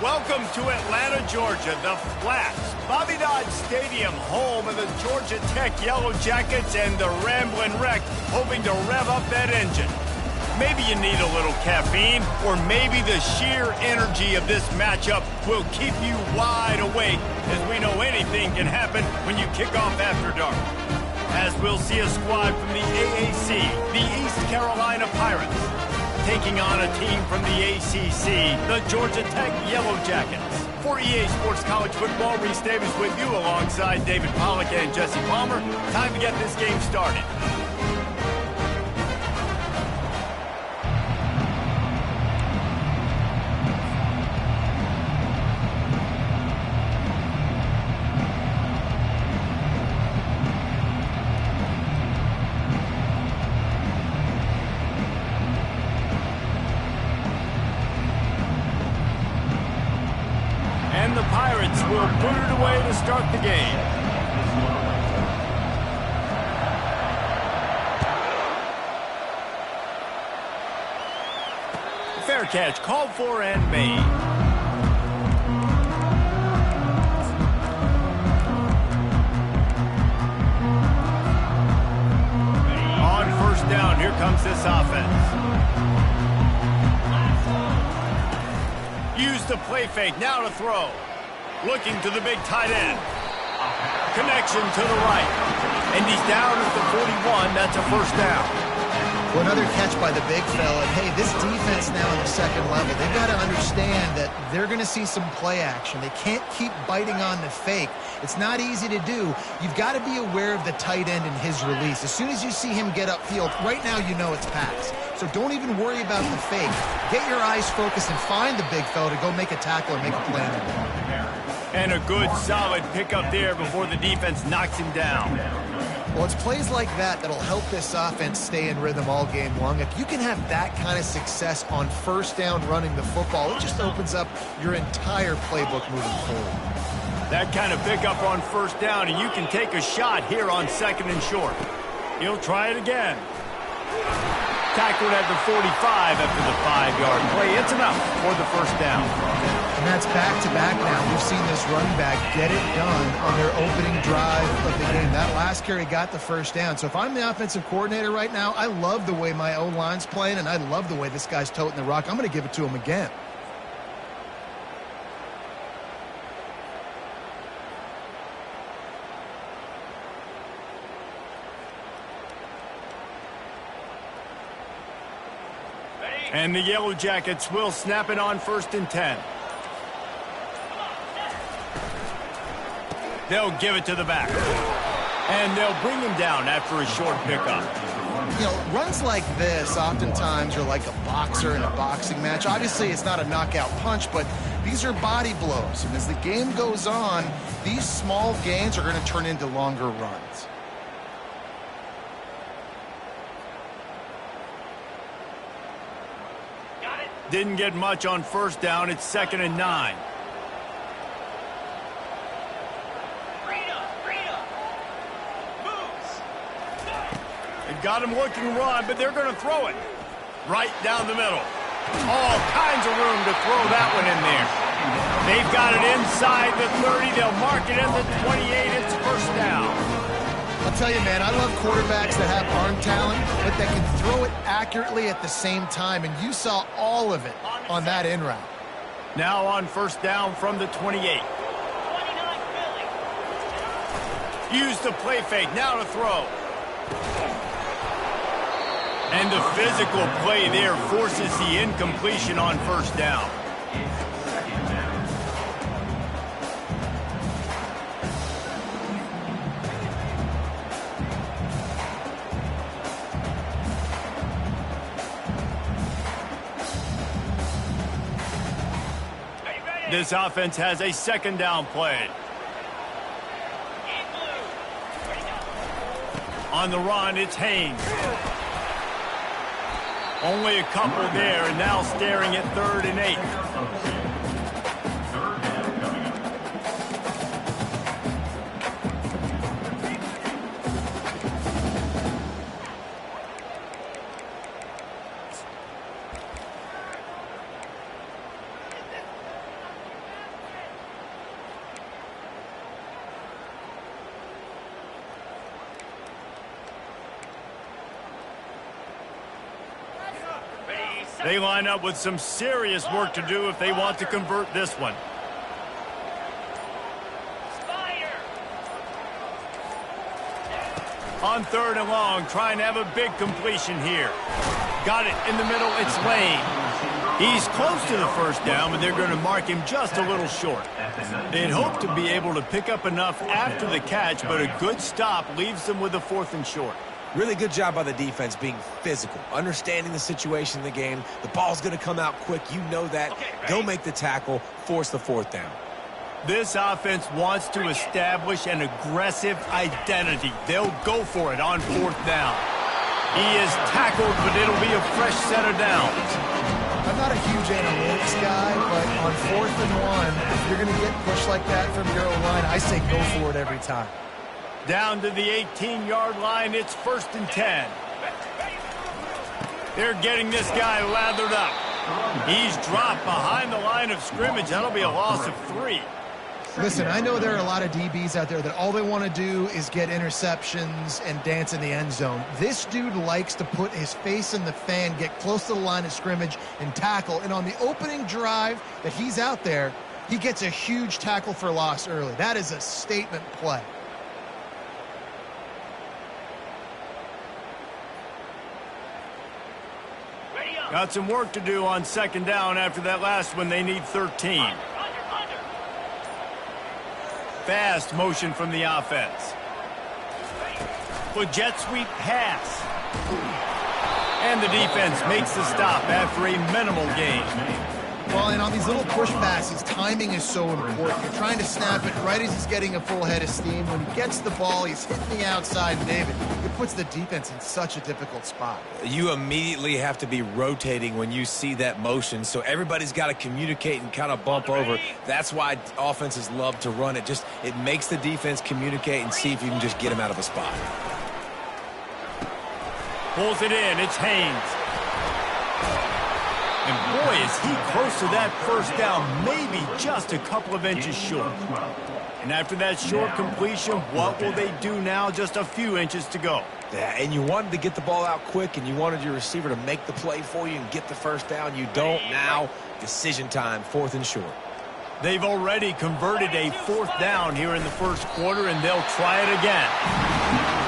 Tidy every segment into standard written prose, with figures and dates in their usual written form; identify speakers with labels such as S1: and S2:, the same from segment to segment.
S1: Welcome to Atlanta, Georgia, the Flats, Bobby Dodd Stadium, home of the Georgia Tech Yellow Jackets and the Ramblin' Wreck, hoping to rev up that engine. Maybe you need a little caffeine, or maybe the sheer energy of this matchup will keep you wide awake, as we know anything can happen when you kick off after dark. As we'll see a squad from the AAC, the East Carolina Pirates, taking on a team from the ACC, the Georgia Tech Yellow Jackets. For EA Sports College Football, Reese Davis with you alongside David Pollack and Jesse Palmer. Time to get this game started. And the Pirates will boot it away to start the game. Fair catch called for and made. On first down, here comes this offense. Use the play fake, now to throw. Looking to the big tight end. Connection to the right. And he's down at the 41, that's a first down.
S2: Well, another catch by the big fella. And hey, this defense now in the second level, they've got to understand that they're going to see some play action. They can't keep biting on the fake. It's not easy to do. You've got to be aware of the tight end and his release. As soon as you see him get upfield, right now you know it's pass. So don't even worry about the fake. Get your eyes focused and find the big fella to go make a tackle or make a play on the ball.
S1: And a good, solid pickup there before the defense knocks him down.
S2: Well, it's plays like that that'll help this offense stay in rhythm all game long. If you can have that kind of success on first down running the football, it just opens up your entire playbook moving forward.
S1: That kind of pickup on first down, and you can take a shot here on second and short. He'll try it again. Tackled at the 45 after the 5-yard play. It's enough for the first down.
S2: And that's back-to-back now. We've seen this running back get it done on their opening drive of the game. That last carry got the first down. So if I'm the offensive coordinator right now, I love the way my O-line's playing, and I love the way this guy's toting the rock. I'm going to give it to him again.
S1: And the Yellow Jackets will snap it on first and 10. They'll give it to the back. And they'll bring him down after a short pickup.
S2: You know, runs like this oftentimes are like a boxer in a boxing match. Obviously, it's not a knockout punch, but these are body blows. And as the game goes on, these small gains are going to turn into longer runs.
S1: Didn't get much on first down. It's second and 9. It got him looking to run, but they're going to throw it right down the middle. All kinds of room to throw that one in there. They've got it inside the 30. They'll mark it at the 28. It's first down.
S2: I'll tell you, man, I love quarterbacks that have arm talent, but that can throw it accurately at the same time, and you saw all of it on that in route.
S1: Now on first down from the 28. Use the play fake, now to throw. And the physical play there forces the incompletion on first down. This offense has a second down play. On the run, it's Haynes. Only a couple there, and now staring at 3rd and 8. They line up with some serious work to do if they want to convert this one. On 3rd and long, trying to have a big completion here. Got it in the middle, it's Lane. He's close to the first down, but they're going to mark him just a little short. They'd hope to be able to pick up enough after the catch, but a good stop leaves them with a 4th and short.
S3: Really good job by the defense being physical, understanding the situation in the game. The ball's going to come out quick. You know that. Go make the tackle, force the 4th down.
S1: This offense wants to establish an aggressive identity. They'll go for it on 4th down. He is tackled, but it'll be a fresh set of downs.
S2: I'm not a huge analytics guy, but on 4th and 1, if you're going to get pushed like that from your O-line, I say go for it every time.
S1: Down to the 18-yard line, it's 1st and 10. They're getting this guy lathered up. He's dropped behind the line of scrimmage. That'll be a loss of 3.
S2: Listen, I know there are a lot of DBs out there that all they want to do is get interceptions and dance in the end zone. This dude likes to put his face in the fan, get close to the line of scrimmage, and tackle. And on the opening drive that he's out there, he gets a huge tackle for loss early. That is a statement play.
S1: Got some work to do on 2nd down after that last one. They need 13. Fast motion from the offense. With jet sweep pass. And the defense makes the stop after a minimal gain.
S2: Well, and on these little push passes, timing is so important. You're trying to snap it right as he's getting a full head of steam. When he gets the ball, he's hitting the outside, and David, it puts the defense in such a difficult spot.
S3: You immediately have to be rotating when you see that motion, so everybody's got to communicate and kind of bump over. That's why offenses love to run it. It makes the defense communicate and see if you can just get him out of a spot.
S1: Pulls it in. It's Haynes. And boy, is he close to that 1st down, maybe just a couple of inches short. And after that short completion, what will they do now? Just a few inches to go.
S3: Yeah, and you wanted to get the ball out quick, and you wanted your receiver to make the play for you and get the 1st down. You don't now. Decision time, 4th and short.
S1: They've already converted a 4th down here in the 1st quarter, and they'll try it again.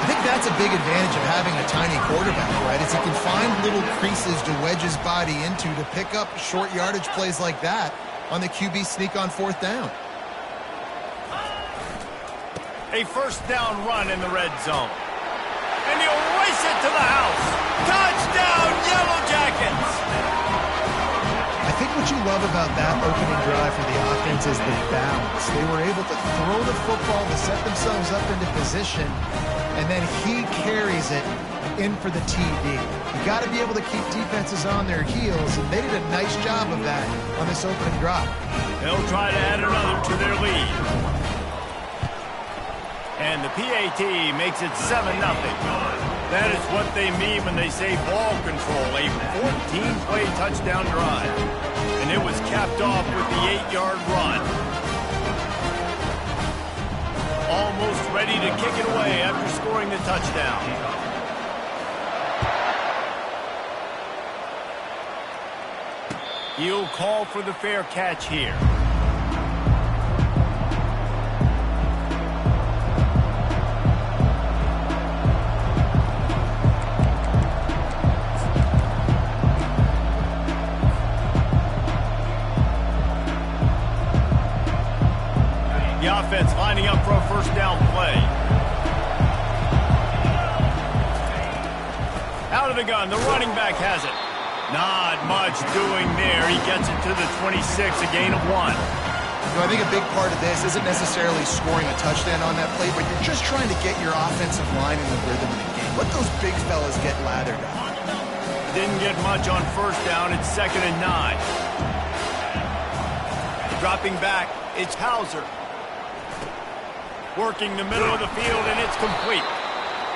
S2: I think that's a big advantage of having a tiny quarterback, right? Is he can find little creases to wedge his body into to pick up short yardage plays like that on the QB sneak on 4th down.
S1: A 1st down run in the red zone. And he'll race it to the house. Touchdown, Yellow Jackets!
S2: I think what you love about that opening drive for the offense is the balance. They were able to throw the football to set themselves up into position, and then he carries it in for the TD. You got to be able to keep defenses on their heels, and they did a nice job of that on this opening drive.
S1: They'll try to add another to their lead. And the PAT makes it 7-0. That is what they mean when they say ball control, a 14-play touchdown drive. And it was capped off with the 8-yard run. Almost ready to kick it away after scoring the touchdown. He'll call for the fair catch here. The offense lining up for a 1st down play. Out of the gun, the running back has it. Not much doing there. He gets it to the 26, a gain of 1.
S2: I think a big part of this isn't necessarily scoring a touchdown on that play, but you're just trying to get your offensive line in the rhythm of the game. Let those big fellas get lathered up.
S1: Didn't get much on 1st down. It's 2nd and 9. Dropping back, it's Hauser. Working the middle of the field, and it's complete.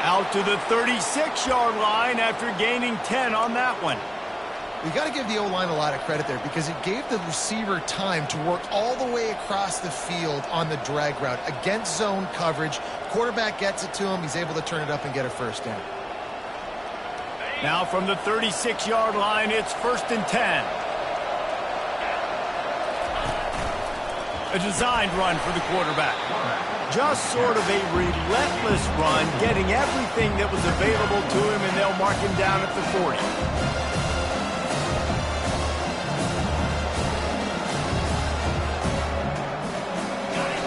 S1: Out to the 36-yard line after gaining 10 on that one.
S2: You got to give the O-line a lot of credit there because it gave the receiver time to work all the way across the field on the drag route against zone coverage. Quarterback gets it to him. He's able to turn it up and get a 1st down.
S1: Now from the 36-yard line, it's 1st and 10. A designed run for the quarterback. Just sort of a relentless run, getting everything that was available to him, and they'll mark him down at the 40.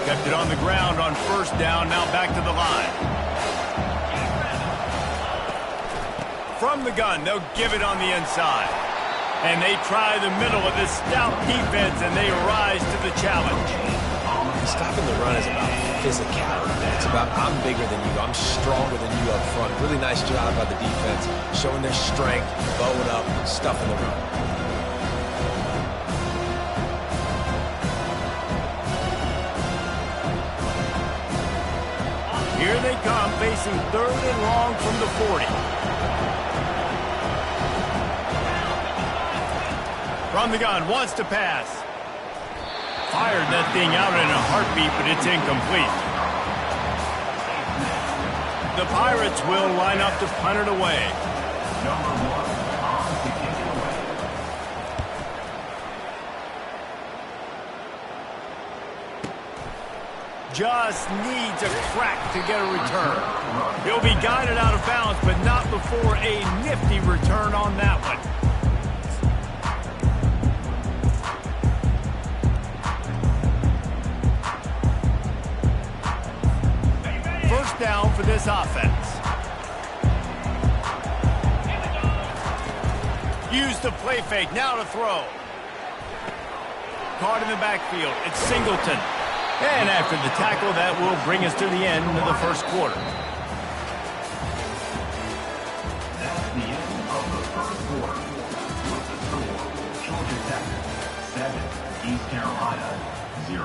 S1: Kept it on the ground on 1st down, now back to the line. From the gun, they'll give it on the inside. And they try the middle of this stout defense, and they rise to the challenge.
S3: Stopping the run is about physicality. It's about, I'm bigger than you, I'm stronger than you up front. Really nice job by the defense, showing their strength, bowing up, stuffing the run.
S1: Here they come, facing 3rd and long from the 40. From the gun, wants to pass. Fired that thing out in a heartbeat, but it's incomplete. The Pirates will line up to punt it away. Just needs a crack to get a return. He'll be guided out of bounds, but not before a nifty return on that one. Down for this offense. Use the play fake, now to throw. Caught in the backfield, it's Singleton. And after the tackle, that will bring us to the end of the 1st quarter.
S4: That's the end of the 1st quarter. With the score, Georgia Tech 7, East Carolina 0.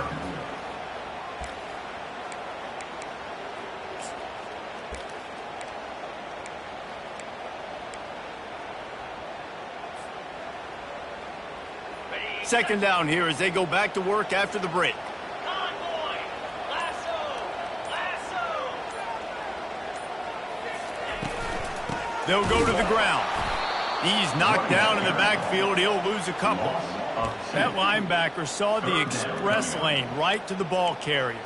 S1: Second down here as they go back to work after the break. They'll go to the ground. He's knocked down in the backfield. He'll lose a couple. That linebacker saw the express lane right to the ball carrier.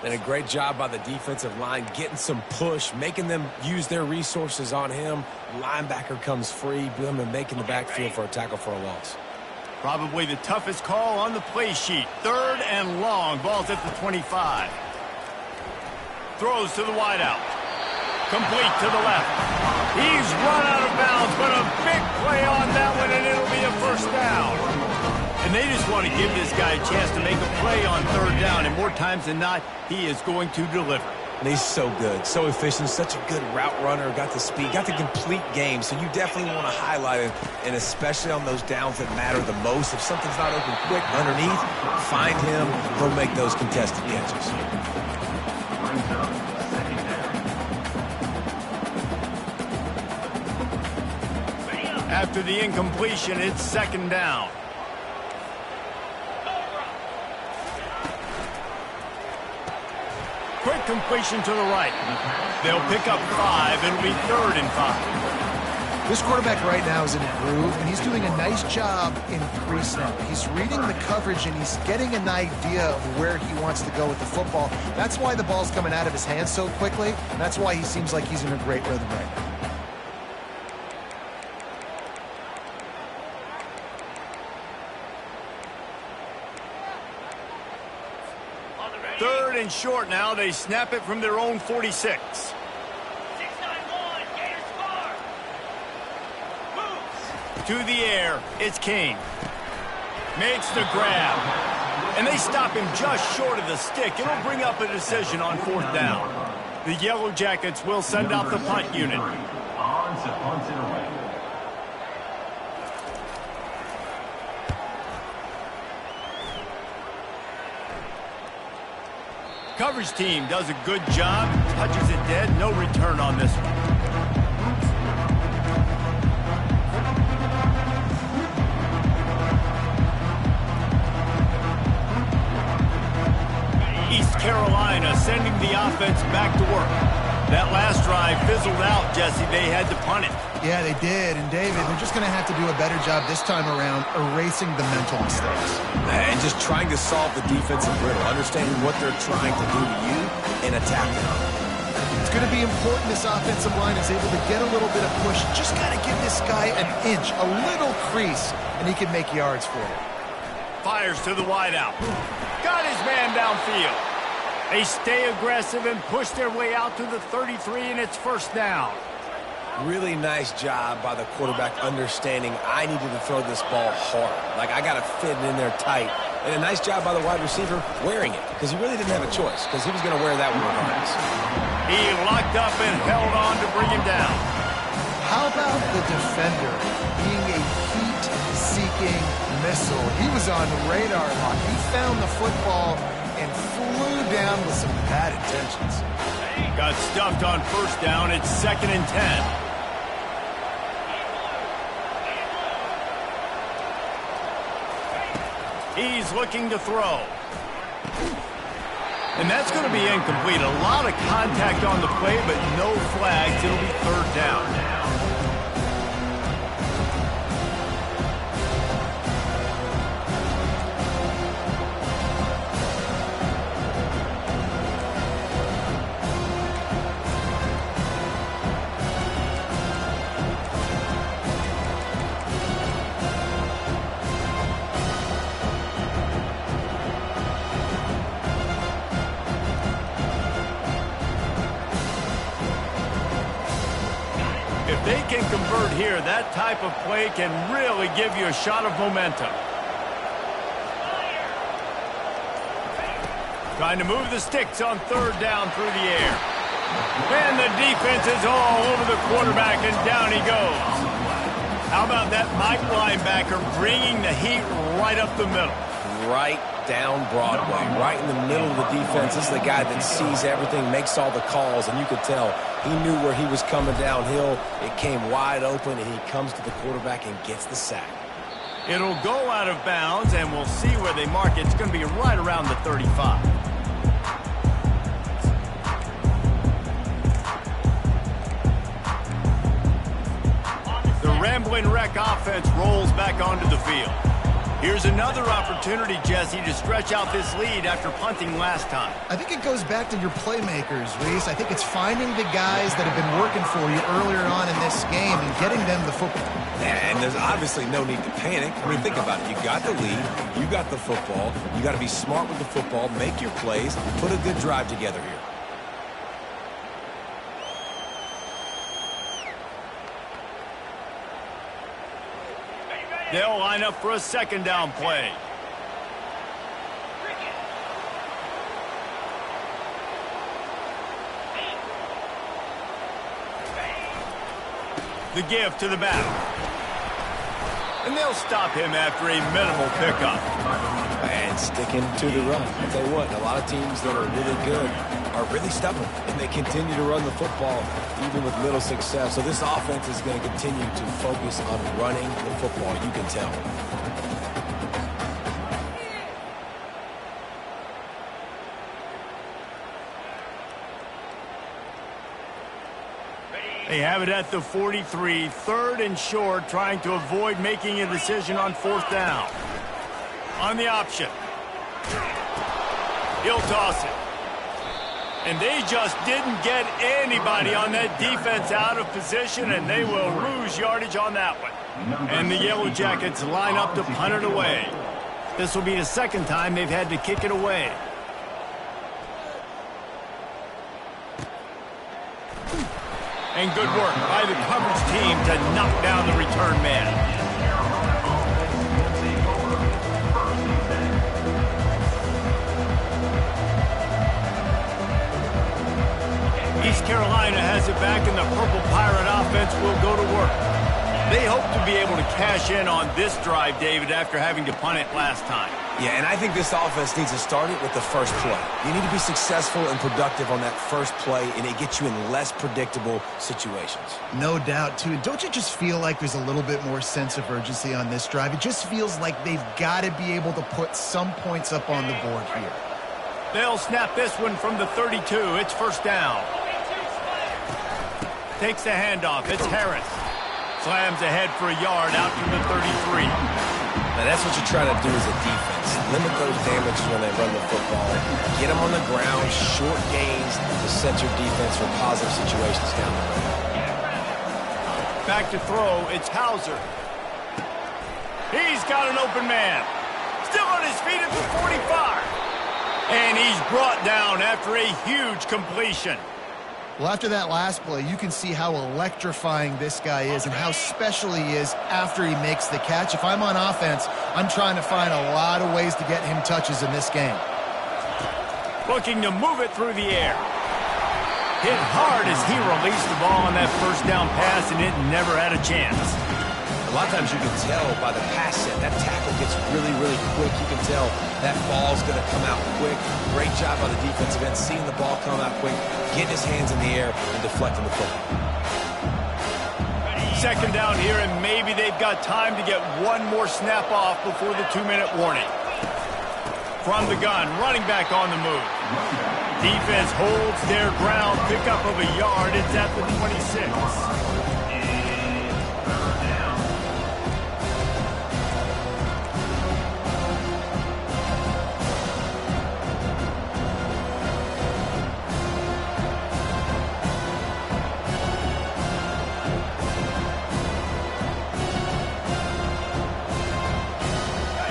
S3: And a great job by the defensive line, getting some push, making them use their resources on him. Linebacker comes free, boom, and making the backfield for a tackle for a loss.
S1: Probably the toughest call on the play sheet. 3rd and long. Ball's at the 25. Throws to the wideout. Complete to the left. He's run out of bounds, but a big play on that one, and it'll be a 1st down. And they just want to give this guy a chance to make a play on 3rd down, and more times than not, he is going to deliver.
S3: And he's so good, so efficient, such a good route runner, got the speed, got the complete game. So you definitely want to highlight him, and especially on those downs that matter the most. If something's not open quick underneath, find him, he'll make those contested catches.
S1: After the incompletion, it's 2nd down. Quick completion to the right. They'll pick up 5. It'll be 3rd and 5.
S2: This quarterback right now is in a groove, and he's doing a nice job in pre-snap. He's reading the coverage, and he's getting an idea of where he wants to go with the football. That's why the ball's coming out of his hands so quickly, and that's why he seems like he's in a great rhythm right now.
S1: And short now. They snap it from their own 46.
S5: 6-9-1, Gators score. Moves.
S1: To the air, it's King. Makes the grab. And they stop him just short of the stick. It'll bring up a decision on 4th down. The Yellow Jackets will send out the punt unit.
S4: On to punt it away.
S1: Coverage team does a good job. Touches it dead. No return on this one. East Carolina sending the offense back to work. That last drive fizzled out, Jesse. They had to punt it.
S2: Yeah, they did. And, David, they're just going to have to do a better job this time around erasing the mental mistakes.
S3: And just trying to solve the defensive riddle, understanding what they're trying to do to you and attack them.
S2: It's going to be important this offensive line is able to get a little bit of push. Just got to give this guy an inch, a little crease, and he can make yards for you.
S1: Fires to the wideout. Got his man downfield. They stay aggressive and push their way out to the 33, and it's first down.
S3: Really nice job by the quarterback understanding I needed to throw this ball hard. Like, I got to fit it in there tight. And a nice job by the wide receiver wearing it, because he really didn't have a choice, because he was going to wear that one regardless.
S1: He locked up and held on to bring him down.
S2: How about the defender being a heat-seeking missile? He was on radar lock. He found the football and flew down with some bad intentions.
S1: Got stuffed on first down. It's 2nd and 10. He's looking to throw. And that's going to be incomplete. A lot of contact on the play, but no flags. It'll be 3rd down. If they can convert here, that type of play can really give you a shot of momentum. Trying to move the sticks on 3rd down through the air. And the defense is all over the quarterback, and down he goes. How about that Mike linebacker bringing the heat right up the middle?
S3: Right down Broadway, right in the middle of the defense. This is the guy that sees everything, makes all the calls, and you could tell he knew where he was coming downhill. It came wide open, and he comes to the quarterback and gets the sack.
S1: It'll go out of bounds, and we'll see where they mark it. It's going to be right around the 35. The Rambling Wreck offense rolls back onto the field. Here's another opportunity, Jesse, to stretch out this lead after punting last time.
S2: I think it goes back to your playmakers, Reese. I think it's finding the guys that have been working for you earlier on in this game and getting them the football.
S3: And there's obviously no need to panic. I mean, think about it. You got the lead. You got the football. You got to be smart with the football, make your plays, put a good drive together here.
S1: They'll line up for a 2nd down play. The give to the back. And they'll stop him after a minimal pickup.
S3: And sticking to the run. I'll tell you what, a lot of teams that are really good are really stubborn, and they continue to run the football even with little success. So this offense is going to continue to focus on running the football, you can tell.
S1: They have it at the 43, 3rd and short, trying to avoid making a decision on 4th down. On the option. He'll toss it. And they just didn't get anybody on that defense out of position, and they will lose yardage on that one. And the Yellow Jackets line up to punt it away. This will be the 2nd time they've had to kick it away. And good work by the coverage team to knock down the return man. East Carolina has it back, and the Purple Pirate offense will go to work. They hope to be able to cash in on this drive, David, after having to punt it last time.
S3: Yeah, and I think this offense needs to start it with the first play. You need to be successful and productive on that first play, and it gets you in less predictable situations.
S2: No doubt, too. Don't you just feel like there's a little bit more sense of urgency on this drive? It just feels like they've got to be able to put some points up on the board here.
S1: They'll snap this one from the 32. It's first down. takes the handoff. It's Harris. Slams ahead for a yard out to the 33.
S3: Now that's what you try to do as a defense. Limit those damages when they run the football. Get them on the ground, short gains to set your defense for positive situations down the road.
S1: Back to throw, it's Hauser. He's got an open man. Still on his feet at the 45. And he's brought down after a huge completion.
S2: Well, after that last play, you can see how electrifying this guy is and how special he is after he makes the catch. If I'm on offense, I'm trying to find a lot of ways to get him touches in this game.
S1: Looking to move it through the air. Hit hard as he released the ball on that first down pass, and it never had a chance.
S3: A lot of times you can tell by the pass set, that tackle gets really, really quick. You can tell that ball's going to come out quick. Great job by the defensive end, seeing the ball come out quick, getting his hands in the air, and deflecting the football.
S1: Second down here, and maybe they've got time to get one more snap off before the 2-minute warning. From the gun, running back on the move. Defense holds their ground, pickup of a yard. It's at the 26.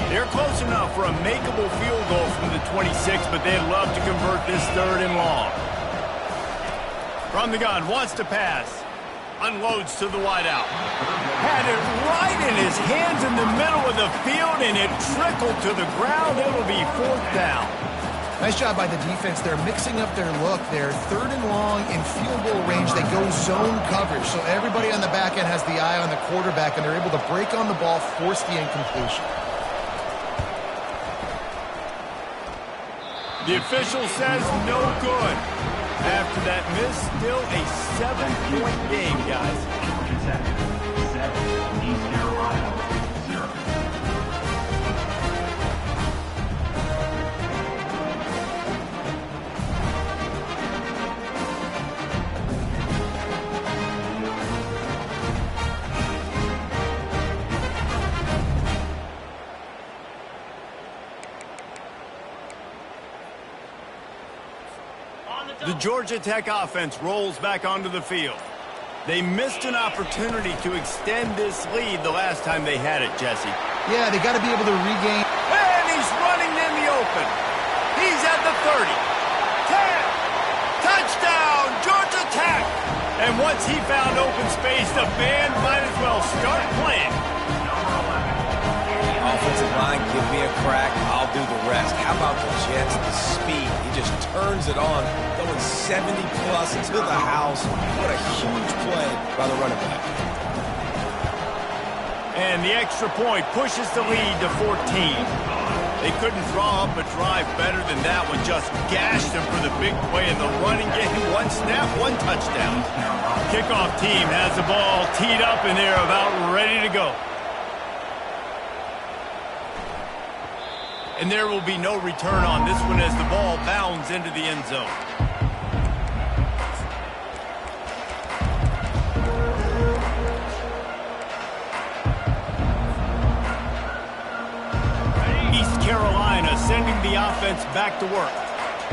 S1: They're close enough for a makeable field goal from the 26, but they'd love to convert this 3rd and long. From the gun, wants to pass. Unloads to the wideout. Had it right in his hands in the middle of the field, and it trickled to the ground. It'll be 4th down.
S2: Nice job by the defense. They're mixing up their look. They're 3rd and long in field goal range. They go zone coverage, so everybody on the back end has the eye on the quarterback, and they're able to break on the ball, force the incompletion.
S1: The official says no good. After that miss, still a 7-point game, guys.
S4: Georgia Tech, 7, East Carolina, 0.
S1: The Georgia Tech offense rolls back onto the field. They missed an opportunity to extend this lead the last time they had it, Jesse.
S2: Yeah, they got to be able to regain.
S1: And he's running in the open. He's at the 30. 10. Touchdown, Georgia Tech. And once he found open space, the band might as well start playing.
S3: Offensive line, give me a crack, I'll do the rest. How about the Jets, the speed? He just turns it on, going 70-plus into the house. What a huge play by the running back.
S1: And the extra point pushes the lead to 14. They couldn't draw up a drive better than that one. Just gashed them for the big play in the running game. One snap, one touchdown. Kickoff team has the ball teed up, and they're about ready to go. And there will be no return on this one as the ball bounds into the end zone. East Carolina sending the offense back to work.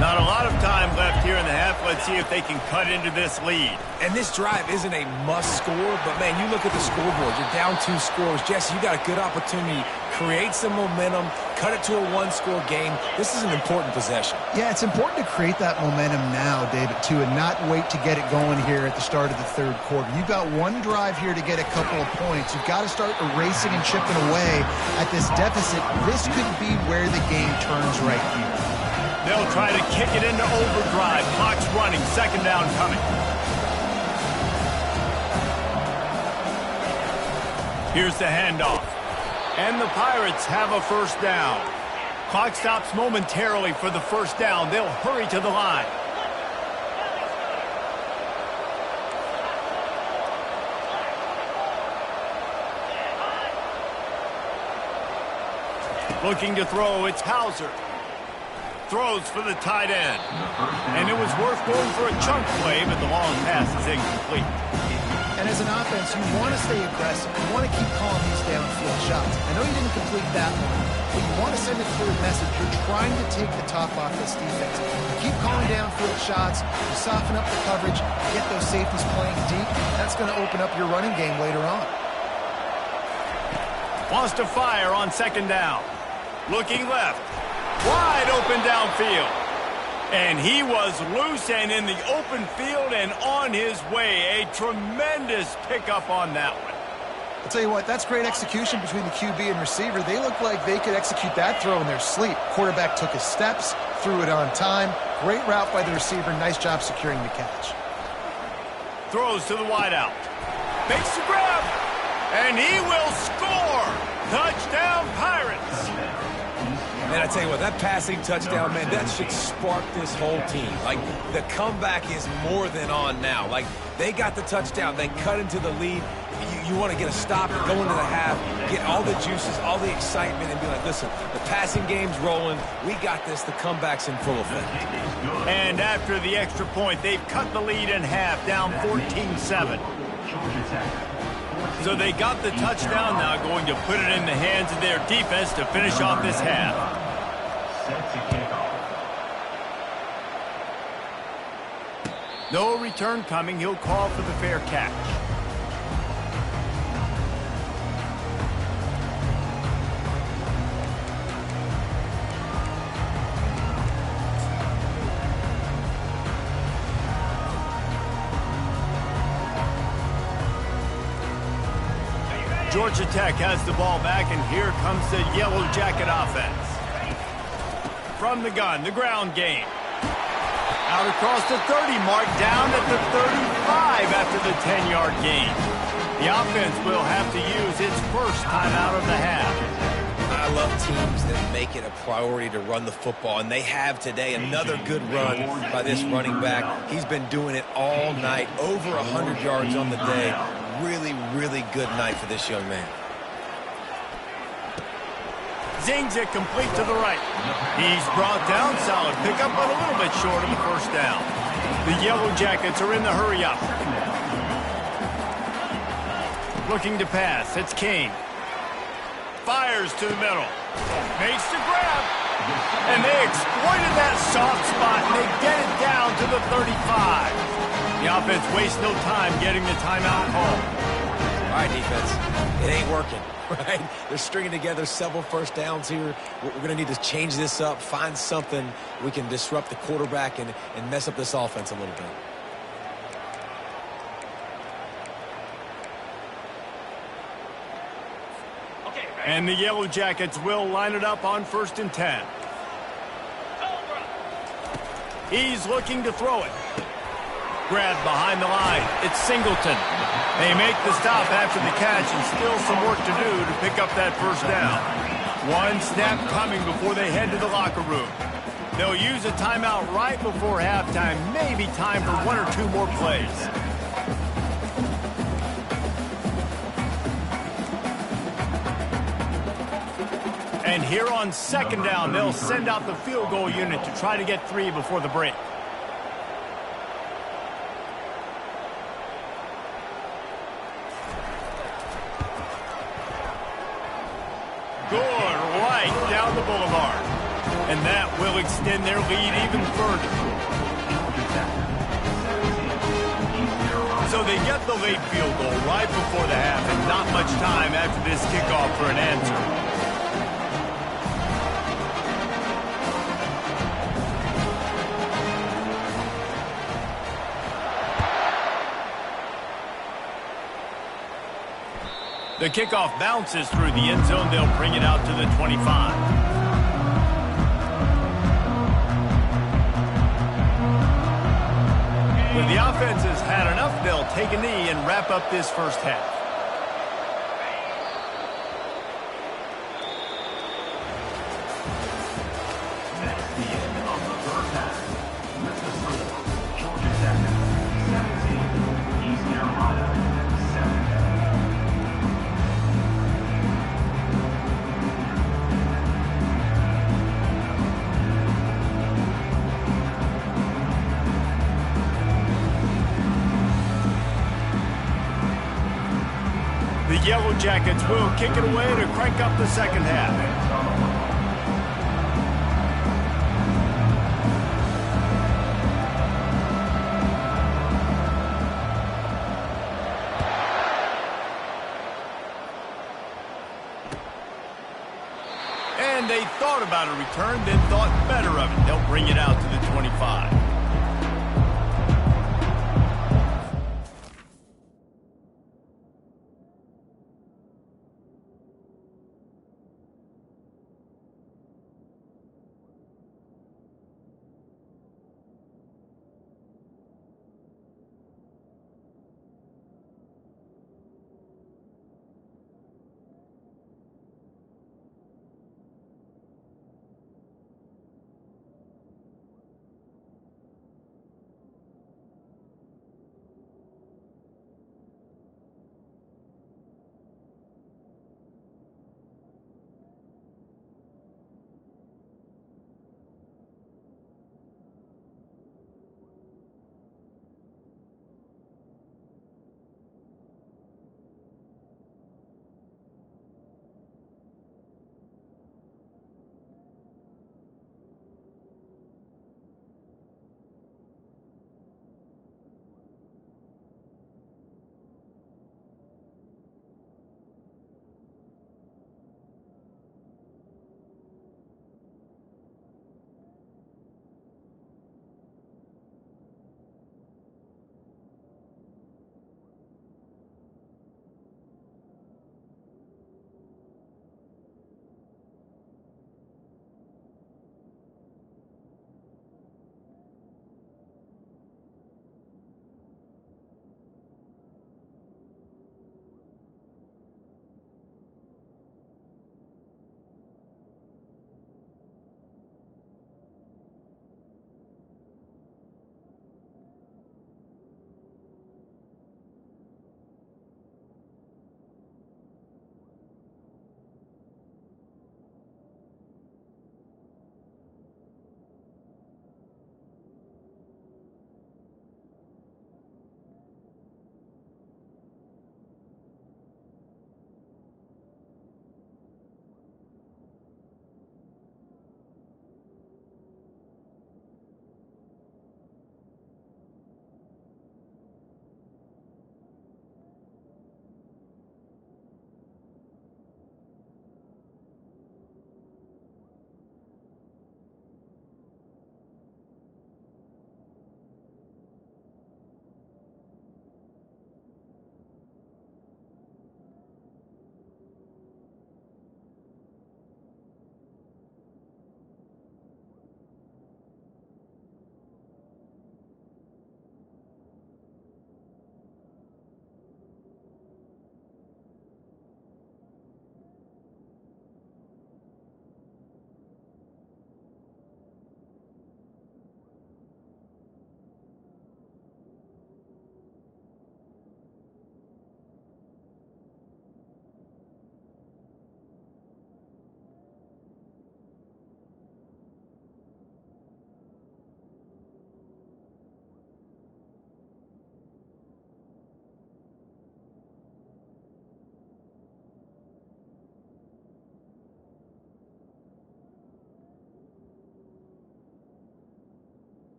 S1: Not a lot of time left here in the half. Let's see if they can cut into this lead.
S3: And this drive isn't a must score, but man, you look at the scoreboard. You're down 2 scores. Jesse, you got a good opportunity. Create some momentum. Cut it to a 1-score game. This is an important possession.
S2: Yeah, it's important to create that momentum now, David, too, and not wait to get it going here at the start of the 3rd quarter. You've got one drive here to get a couple of points. You've got to start erasing and chipping away at this deficit. This could be where the game turns right here.
S1: They'll try to kick it into overdrive. Clock's running. 2nd down coming. Here's the handoff. And the Pirates have a 1st down. Clock stops momentarily for the 1st down. They'll hurry to the line. Looking to throw, it's Hauser. Throws for the tight end. And it was worth going for a chunk play, but the long pass is incomplete.
S2: And as an offense, you want to stay aggressive. You want to keep calling these downfield shots. I know you didn't complete that one, but you want to send a clear message. You're trying to take the top off this defense. You keep calling downfield shots, you soften up the coverage, get those safeties playing deep. That's going to open up your running game later on.
S1: Wants to fire on second down. Looking left. Wide open downfield. And he was loose and in the open field and on his way. A tremendous pickup on that one.
S2: I'll tell you what, that's great execution between the QB and receiver. They look like they could execute that throw in their sleep. Quarterback took his steps, threw it on time. Great route by the receiver. Nice job securing the catch.
S1: Throws to the wideout. Makes the grab. And he will score. Touchdown, Pirates.
S3: Man, I tell you what, that passing touchdown, man, that should spark this whole team. Like, the comeback is more than on now. Like, they got the touchdown. They cut into the lead. You want to get a stop and go into the half, get all the juices, all the excitement, and be like, listen, the passing game's rolling. We got this. The comeback's in full effect.
S1: And after the extra point, they've cut the lead in half, down 14-7. So they got the touchdown, now going to put it in the hands of their defense to finish off this half. No return coming. He'll call for the fair catch. Georgia Tech has the ball back, and here comes the Yellow Jacket offense. From the gun, the ground game. Out across the 30 mark, down at the 35 after the 10-yard gain. The offense will have to use its first timeout of the half.
S3: I love teams that make it a priority to run the football, and they have today. Another good run by this running back. He's been doing it all night, over 100 yards on the day. Really, really good night for this young man.
S1: Zings it complete to the right. He's brought down, solid pickup, but a little bit short of the first down. The Yellow Jackets are in the hurry-up. Looking to pass, it's King. Fires to the middle. Makes the grab. And they exploited that soft spot, and they get it down to the 35. The offense wastes no time getting the timeout call.
S3: All right, defense, it ain't working, right? They're stringing together several first downs here. We're going to need to change this up, find something we can disrupt the quarterback and mess up this offense a little bit.
S1: And the Yellow Jackets will line it up on 1st and 10. He's looking to throw it. Grabbed behind the line. It's Singleton. They make the stop after the catch, and still some work to do to pick up that first down. One snap coming before they head to the locker room. They'll use a timeout right before halftime. Maybe time for one or two more plays. And here on second down, they'll send out the field goal unit to try to get 3 before the break. Good right down the boulevard. And that will extend their lead even further. So they get the late field goal right before the half, and not much time after this kickoff for an answer. The kickoff bounces through the end zone. They'll bring it out to the 25. When the offense has had enough, they'll take a knee and wrap up this first half.
S4: That's the end of the first half. With the score, Georgia Tech 17, East Carolina 7.
S1: Yellow Jackets will kick it away to crank up the second half. And they thought about a return, then thought better of it. They'll bring it out to the 25.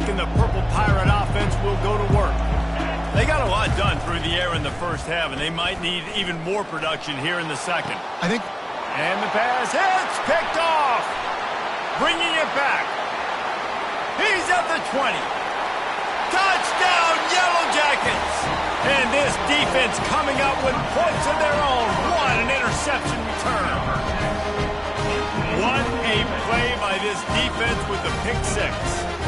S1: quarterback and the Purple Pirate offense will go to work. They got a lot done through the air in the first half, and they might need even more production here in the second. And the pass hits, picked off. Bringing it back. He's at the 20. Touchdown, Yellow Jackets! And this defense coming up with points of their own. What an interception return. What a play by this defense with the pick six.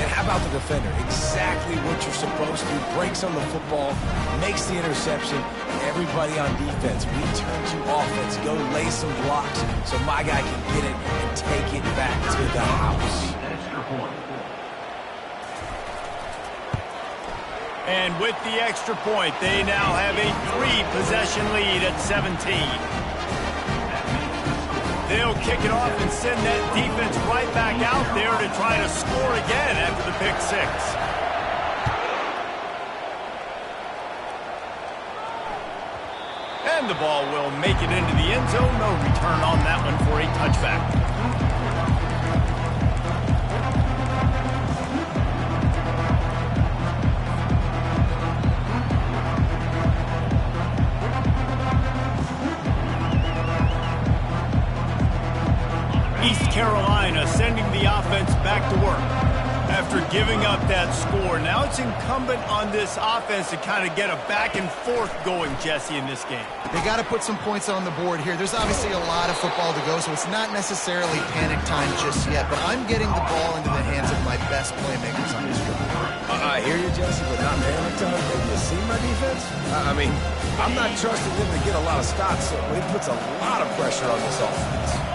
S3: And how about the defender? Exactly what you're supposed to. Breaks on the football, makes the interception. Everybody on defense, we turn to offense. Go lay some blocks so my guy can get it and take it back to the house.
S4: Extra point.
S1: And with the extra point, they now have a 3-possession lead at 17. They'll kick it off and send that defense right back out there to try to score again after the pick six. And the ball will make it into the end zone. No return on that one for a touchback. East Carolina sending the offense back to work. After giving up that score, now it's incumbent on this offense to kind of get a back and forth going, Jesse, in this game.
S2: They got to put some points on the board here. There's obviously a lot of football to go, so it's not necessarily panic time just yet, but I'm getting the ball into the hands of my best playmakers on this drive.
S3: I hear you, Jesse, but not panic time. Have you seen my defense? I mean, I'm not trusting them to get a lot of stops, so it puts a lot of pressure on this offense.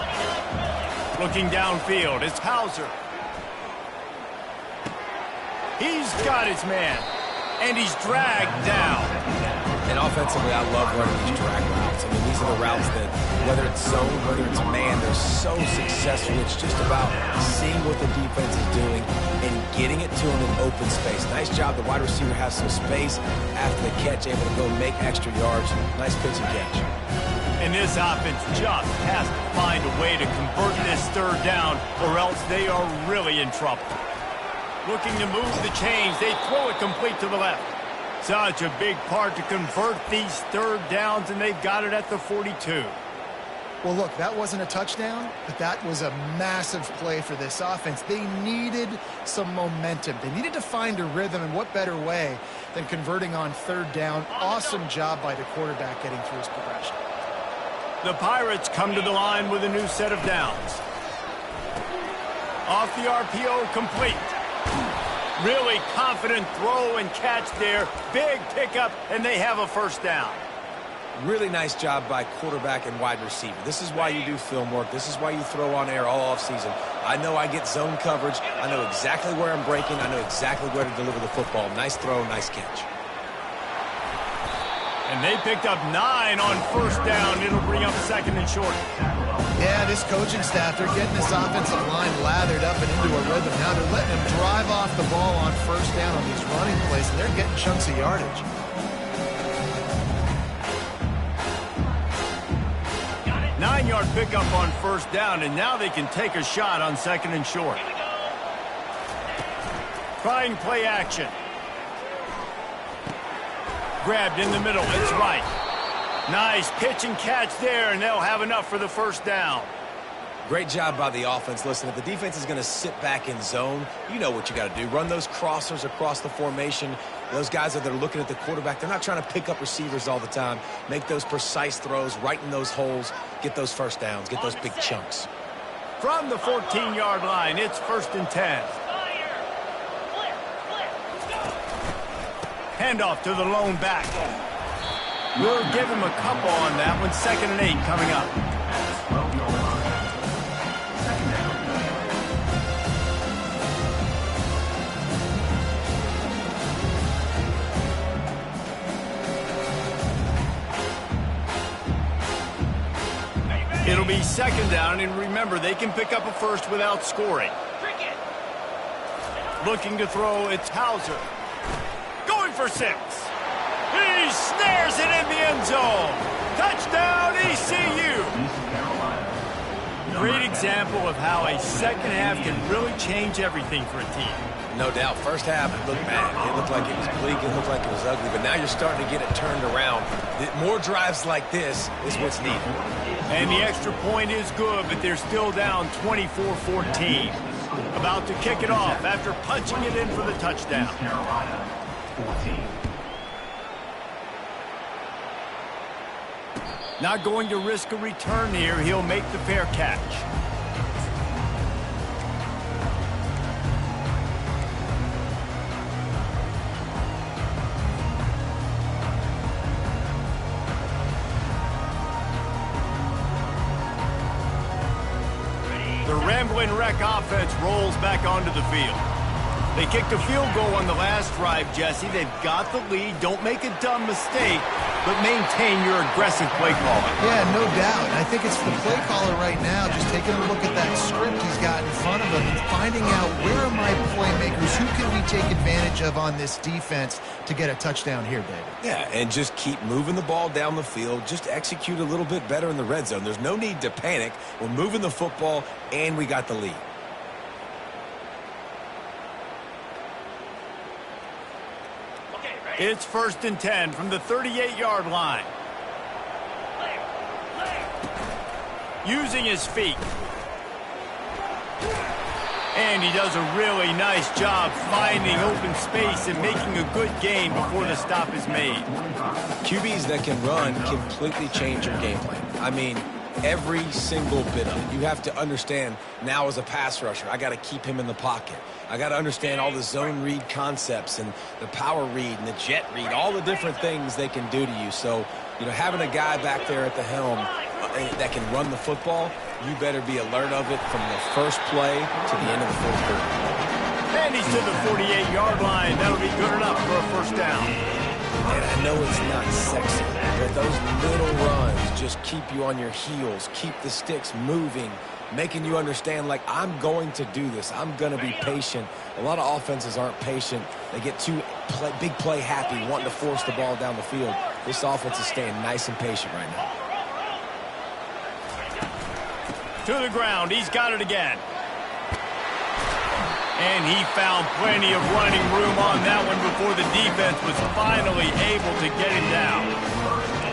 S1: Looking downfield, it's Hauser. He's got his man, and he's dragged down.
S3: And offensively, I love running these drag routes. I mean, these are the routes that, whether it's zone, whether it's man, they're so successful. It's just about seeing what the defense is doing and getting it to them in open space. Nice job. The wide receiver has some space after the catch, able to go make extra yards. Nice pitch and catch.
S1: And this offense just has to find a way to convert this third down, or else they are really in trouble. Looking to move the chains. They throw it complete to the left. Such a big part to convert these third downs, and they've got it at the 42.
S2: Well, look, that wasn't a touchdown, but that was a massive play for this offense. They needed some momentum. They needed to find a rhythm, and what better way than converting on third down. Awesome job by the quarterback getting through his progression.
S1: The Pirates come to the line with a new set of downs. Off the RPO, complete. Really confident throw and catch there. Big pickup, and they have a first down.
S3: Really nice job by quarterback and wide receiver. This is why you do film work. This is why you throw on air all offseason. I know I get zone coverage. I know exactly where I'm breaking. I know exactly where to deliver the football. Nice throw, nice catch.
S1: And they picked up 9 on first down. It'll bring up second and short.
S2: Yeah, this coaching staff, they're getting this offensive line lathered up and into a rhythm. Now they're letting them drive off the ball on first down on these running plays, and they're getting chunks of yardage.
S1: Nine-yard pickup on first down, and now they can take a shot on second and short. Trying play action. Grabbed in the middle. It's right. Nice pitch and catch there, and they'll have enough for the first down.
S3: Great job by the offense. Listen, if the defense is going to sit back in zone, you know what you got to do. Run those crossers across the formation. Those guys that are looking at the quarterback, they're not trying to pick up receivers all the time. Make those precise throws, right in those holes, get those first downs, get those big chunks.
S1: From the 14-yard line, it's 1st and 10. Handoff to the lone back. We'll give him a couple on that one. 2nd and 8 coming up. It'll be 2nd down, and remember, they can pick up a first without scoring. Looking to throw, it's Hauser. Going for 6. He snares it in the end zone. Touchdown, ECU. great example of how a second half can really change everything for a team.
S3: No doubt. First half, it looked bad. It looked like it was bleak. It looked like it was ugly. But now you're starting to get it turned around. More drives like this is what's needed.
S1: And the extra point is good, but they're still down 24-14. About to kick it off after punching it in for the touchdown.
S4: East Carolina, 14.
S1: Not going to risk a return here. He'll make the fair catch. The Rambling Wreck offense rolls back onto the field. They kicked a field goal on the last drive, Jesse. They've got the lead. Don't make a dumb mistake, but maintain your aggressive play calling.
S2: Yeah, no doubt. I think it's the play caller right now just taking a look at that script he's got in front of him and finding out where are my playmakers, who can we take advantage of on this defense to get a touchdown here, David.
S3: Yeah, and just keep moving the ball down the field. Just execute a little bit better in the red zone. There's no need to panic. We're moving the football, and we got the lead.
S1: It's 1st and 10 from the 38-yard line. Using his feet. And he does a really nice job finding open space and making a good gain before the stop is made.
S3: QBs that can run completely change your game plan. I mean, every single bit of it. You have to understand now as a pass rusher, I got to keep him in the pocket. I got to understand all the zone read concepts and the power read and the jet read, all the different things they can do to you. So, you know, having a guy back there at the helm that can run the football, you better be alert of it from the first play to the end of the fourth quarter.
S1: And he's to the 48-yard line. That'll be good enough for a first down.
S3: And I know it's not sexy, but those little runs just keep you on your heels, keep the sticks moving, making you understand, like, I'm going to do this. I'm going to be patient. A lot of offenses aren't patient. They get too big play happy, wanting to force the ball down the field. This offense is staying nice and patient right now.
S1: To the ground. He's got it again. And he found plenty of running room on that one before the defense was finally able to get him down.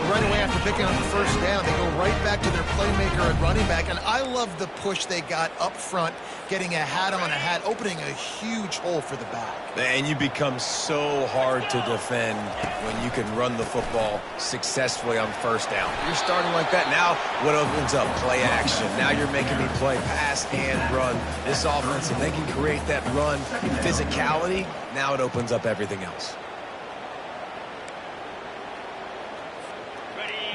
S2: Right away after picking up the first down, they go right back to their playmaker and running back. And I love the push they got up front, getting a hat on a hat, opening a huge hole for the back.
S3: And you become so hard to defend when you can run the football successfully on first down. You're starting like that. Now what opens up? Play action. Now you're making me play pass and run. This offense, if they can create that run physicality, now it opens up everything else.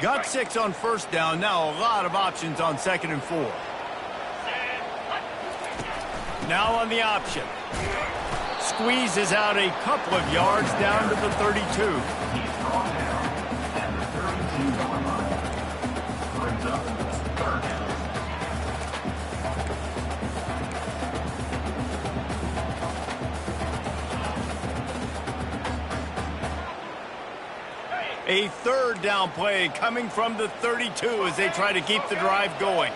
S1: Got 6 on first down. Now a lot of options on 2nd and 4. Now on the option. Squeezes out a couple of yards down to the 32.
S4: He's brought down at the 32-yard line. Brings up 3rd down.
S1: A 3rd down play coming from the 32 as they try to keep the drive going.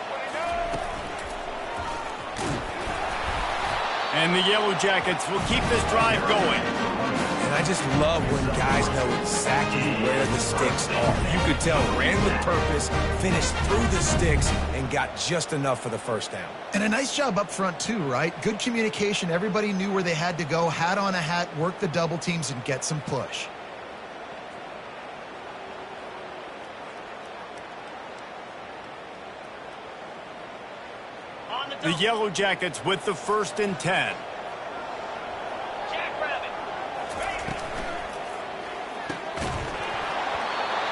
S1: And the Yellow Jackets will keep this drive going.
S3: And I just love when guys know exactly where the sticks are. You could tell, ran with purpose, finished through the sticks, and got just enough for the first down.
S2: And a nice job up front too, right? Good communication. Everybody knew where they had to go, hat on a hat, work the double teams, and get some push.
S1: The Yellow Jackets with the 1st and 10.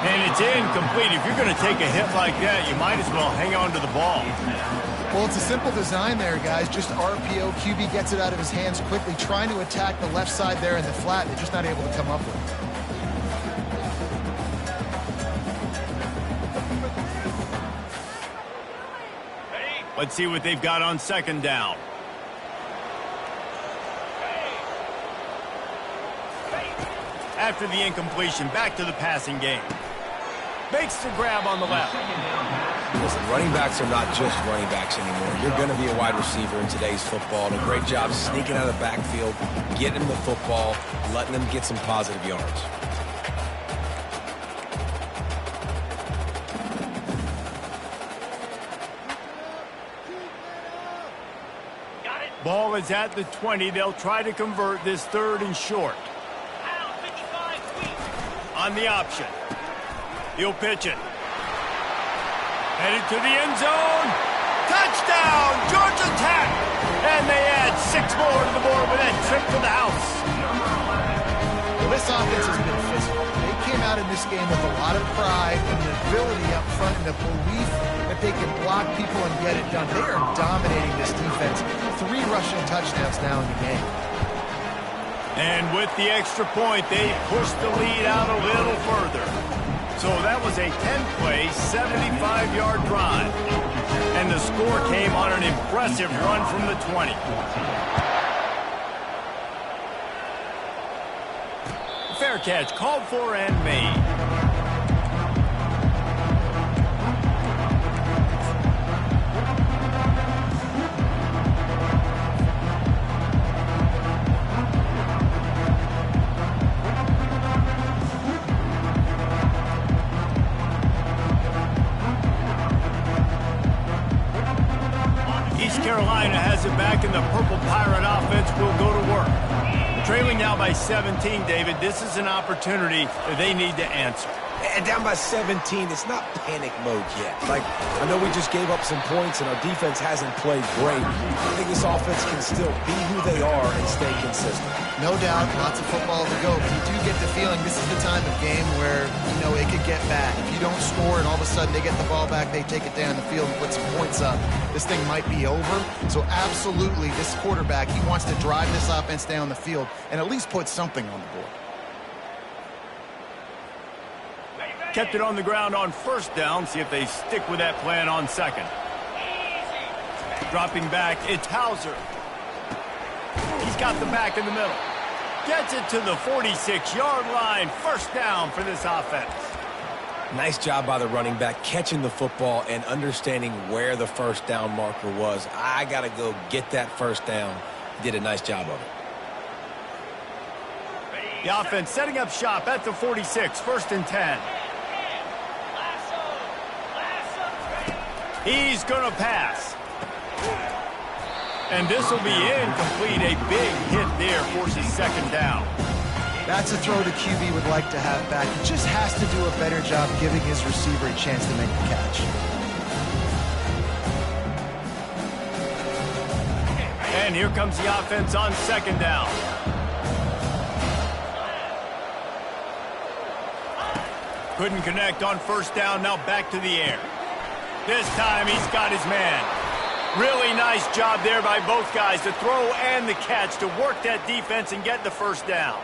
S1: And it's incomplete. If you're going to take a hit like that, you might as well hang on to the ball.
S2: Well, it's a simple design there, guys. Just RPO. QB gets it out of his hands quickly, trying to attack the left side there in the flat. They're just not able to come up with it.
S1: Let's see what they've got on 2nd down. After the incompletion, back to the passing game. Makes the grab on the left.
S4: Second down pass
S3: Listen, running backs are not just running backs anymore. You're going to be a wide receiver in today's football. And a great job sneaking out of the backfield, getting them the football, letting them get some positive yards.
S1: Ball is at the 20. They'll try to convert this 3rd and short. On the option. He'll pitch it. Headed to the end zone. Touchdown, Georgia Tech! And they add 6 more to the board with that trip to the house.
S2: Well, this offense has been physical. They came out in this game with a lot of pride and the ability up front and the belief that they can block people and get it done. They are dominating this defense. 3 rushing touchdowns now in the game.
S1: And with the extra point, they pushed the lead out a little further. So that was a 10-play, 75-yard drive. And the score came on an impressive run from the 20. Fair catch called for and made. Carolina has it back, and the Purple Pirate offense will go to work. Trailing now by 17, David. This is an opportunity that they need to answer.
S3: And down by 17, it's not panic mode yet. Like, I know we just gave up some points and our defense hasn't played great. I think this offense can still be who they are and stay consistent.
S2: No doubt, lots of football to go. But you do get the feeling this is the time of game where, it could get bad. If you don't score and all of a sudden they get the ball back, they take it down the field and put some points up, this thing might be over. So absolutely, this quarterback, he wants to drive this offense down the field and at least put something on the board.
S1: Kept it on the ground on 1st down. See if they stick with that plan on 2nd. Dropping back, it's Hauser. He's got the back in the middle. Gets it to the 46-yard line. 1st down for this offense.
S3: Nice job by the running back catching the football and understanding where the 1st down marker was. I got to go get that 1st down. Did a nice job of it.
S1: The offense setting up shop at the 46. 1st and 10. He's going to pass. And this will be incomplete. A big hit there forces 2nd down.
S2: That's a throw the QB would like to have back. He just has to do a better job giving his receiver a chance to make the catch.
S1: And here comes the offense on 2nd down. Couldn't connect on 1st down. Now back to the air. This time he's got his man. Really nice job there by both guys to throw and the catch to work that defense and get the 1st down.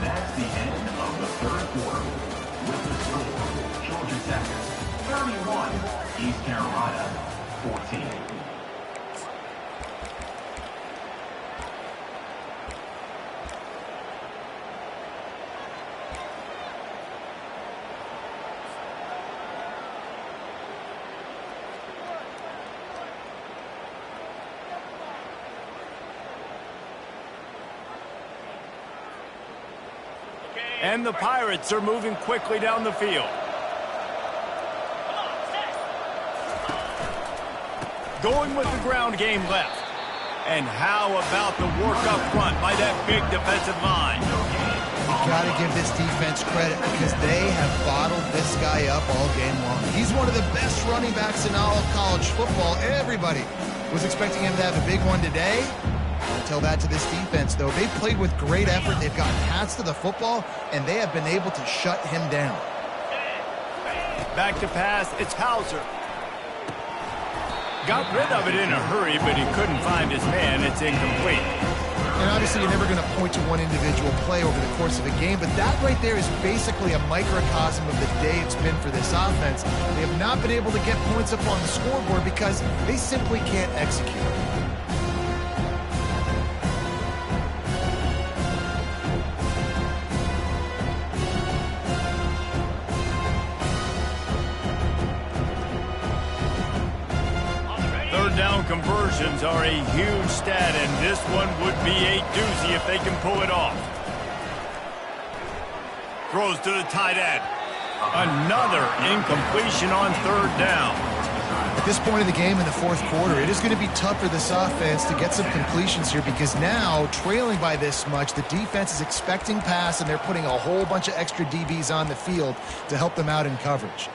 S4: That's the end of the 3rd quarter. With the score, Georgia Tech 31, East Carolina 14.
S1: And the Pirates are moving quickly down the field. Going with the ground game left. And how about the work up front by that big defensive line?
S2: You've got to give this defense credit because they have bottled this guy up all game long. He's one of the best running backs in all of college football. Everybody was expecting him to have a big one today. I'll tell that to this defense, though. They've played with great effort. They've gotten paths to the football, and they have been able to shut him down.
S1: Back to pass. It's Hauser. Got rid of it in a hurry, but he couldn't find his man. It's incomplete.
S2: And obviously, you're never going to point to one individual play over the course of a game, but that right there is basically a microcosm of the day it's been for this offense. They have not been able to get points up on the scoreboard because they simply can't execute.
S1: conversions are a huge stat, and this one would be a doozy if they can pull it off. Throws to the tight end. Another incompletion on third down.
S2: At this point of the game in the fourth quarter, it is going to be tough for this offense to get some completions here because now, trailing by this much, the defense is expecting pass, and they're putting a whole bunch of extra DBs on the field to help them out in coverage.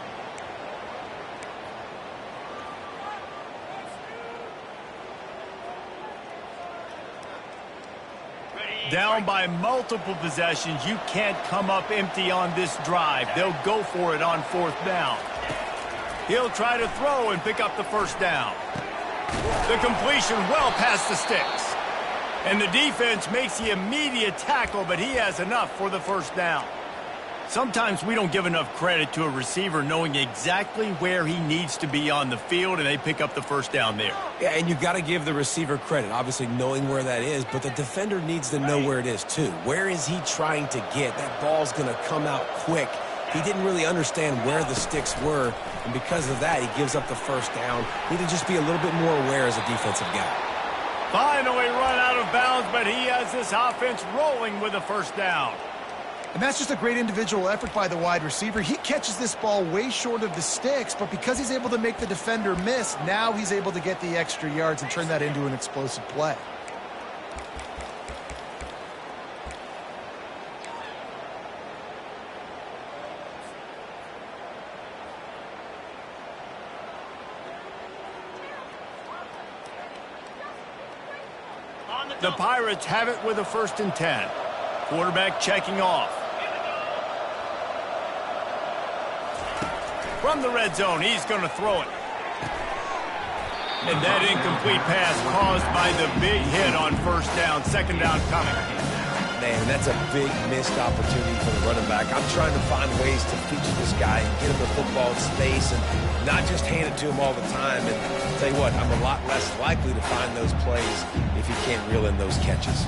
S1: Down by multiple possessions, you can't come up empty on this drive. They'll go for it on fourth down. He'll try to throw and pick up the first down. The completion well past the sticks. And the defense makes the immediate tackle, but he has enough for the first down. Sometimes we don't give enough credit to a receiver knowing exactly where he needs to be on the field, and they pick up the first down there.
S3: Yeah, and you've got to give the receiver credit, obviously knowing where that is, but the defender needs to know where it is too. Where is he trying to get? That ball's going to come out quick. He didn't really understand where the sticks were, and because of that, he gives up the first down. Need to just be a little bit more aware as a defensive guy.
S1: Finally run out of bounds, but he has this offense rolling with a first down.
S2: And that's just a great individual effort by the wide receiver. He catches this ball way short of the sticks, but because he's able to make the defender miss, now he's able to get the extra yards and turn that into an explosive play.
S1: The Pirates have it with a 1st and 10. Quarterback checking off. From the red zone, he's going to throw it. And that incomplete pass caused by the big hit on first down. Second down coming.
S3: Man, that's a big missed opportunity for the running back. I'm trying to find ways to feature this guy and get him the football in space and not just hand it to him all the time. And I'll tell you what, I'm a lot less likely to find those plays if he can't reel in those catches.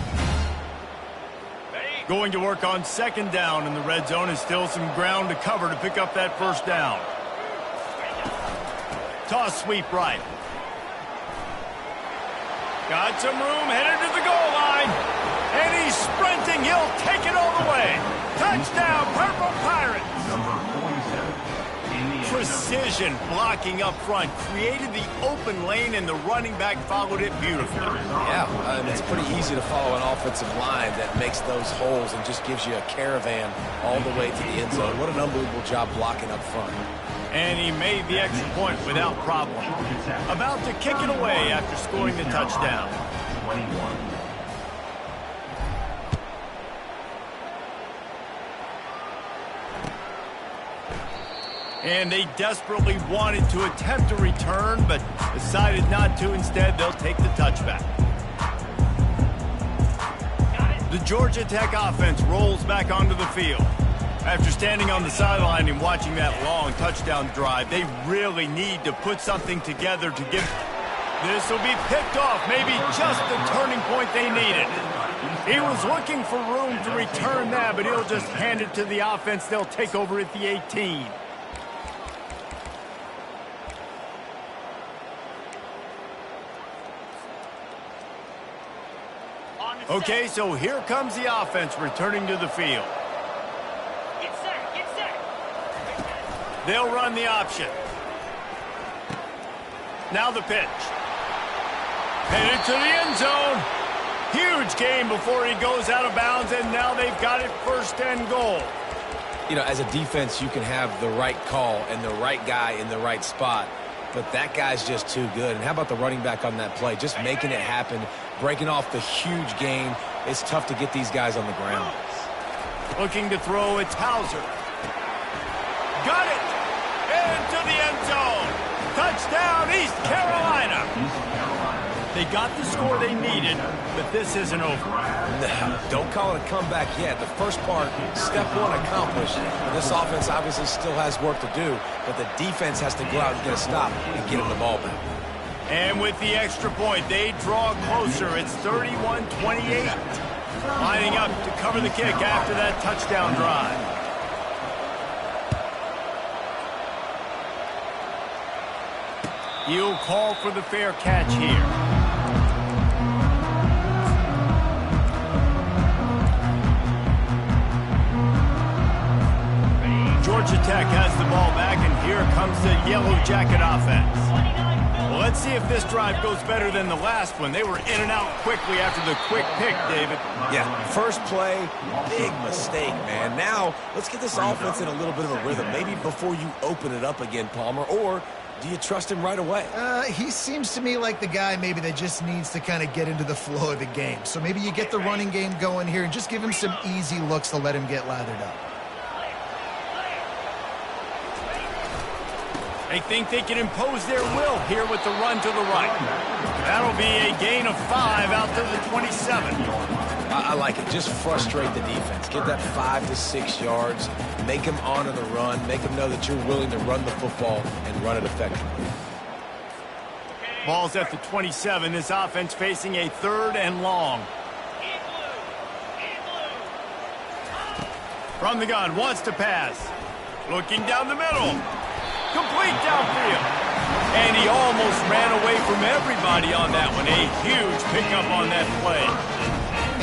S1: Going to work on second down in the red zone, and still some ground to cover to pick up that first down. Toss sweep right. Got some room, headed to the goal line. And he's sprinting. He'll take it all the way. Touchdown, Purple Pirates.
S4: Number 47.
S1: Precision blocking up front. Created the open lane, and the running back followed it beautifully.
S3: Yeah, it's pretty easy to follow an offensive line that makes those holes and just gives you a caravan all the way to the end zone. What an unbelievable job blocking up front.
S1: And he made the extra point without problem. About to kick it away after scoring the touchdown.
S4: 21.
S1: And they desperately wanted to attempt a return, but decided not to. Instead, they'll take the touchback. The Georgia Tech offense rolls back onto the field. After standing on the sideline and watching that long touchdown drive, they really need to put something together to give. This will be picked off, maybe just the turning point they needed. He was looking for room to return that, but he'll just hand it to the offense. They'll take over at the 18. Okay, so here comes the offense returning to the field.
S5: Get set, get set.
S1: They'll run the option. Now the pitch. Headed to the end zone. Huge gain before he goes out of bounds, and now they've got it 1st and goal.
S3: You know, as a defense, you can have the right call and the right guy in the right spot, but that guy's just too good. And how about the running back on that play? Just making it happen, breaking off the huge gain. It's tough to get these guys on the ground.
S1: Looking to throw, it's Hauser. Got it! Into the end zone. Touchdown, East Carolina. They got the score they needed, but this isn't over.
S3: No, don't call it a comeback yet. The first part, step one accomplished. This offense obviously still has work to do, but the defense has to go out and get a stop and get him the ball back.
S1: And with the extra point, they draw closer. It's 31-28. Lining up to cover the kick after that touchdown drive. He'll call for the fair catch here. Georgia Tech has the ball back, and here comes the Yellow Jacket offense. Well, let's see if this drive goes better than the last one. They were in and out quickly after the quick pick, David.
S3: Yeah, first play, big mistake, man. Now, let's get this offense in a little bit of a rhythm. Maybe before you open it up again, Palmer, or do you trust him right away?
S2: He seems to me like the guy maybe that just needs to kind of get into the flow of the game. So maybe you get the running game going here and just give him some easy looks to let him get lathered up.
S1: They think they can impose their will here with the run to the right. That'll be a gain of 5 out to the 27.
S3: I like it. Just frustrate the defense. Get that 5 to 6 yards. Make them honor the run. Make them know that you're willing to run the football and run it effectively.
S1: Ball's at the 27. This offense facing a 3rd and long. From the gun, wants to pass. Looking down the middle. Complete downfield. And he almost ran away from everybody on that one. A huge pickup on that play.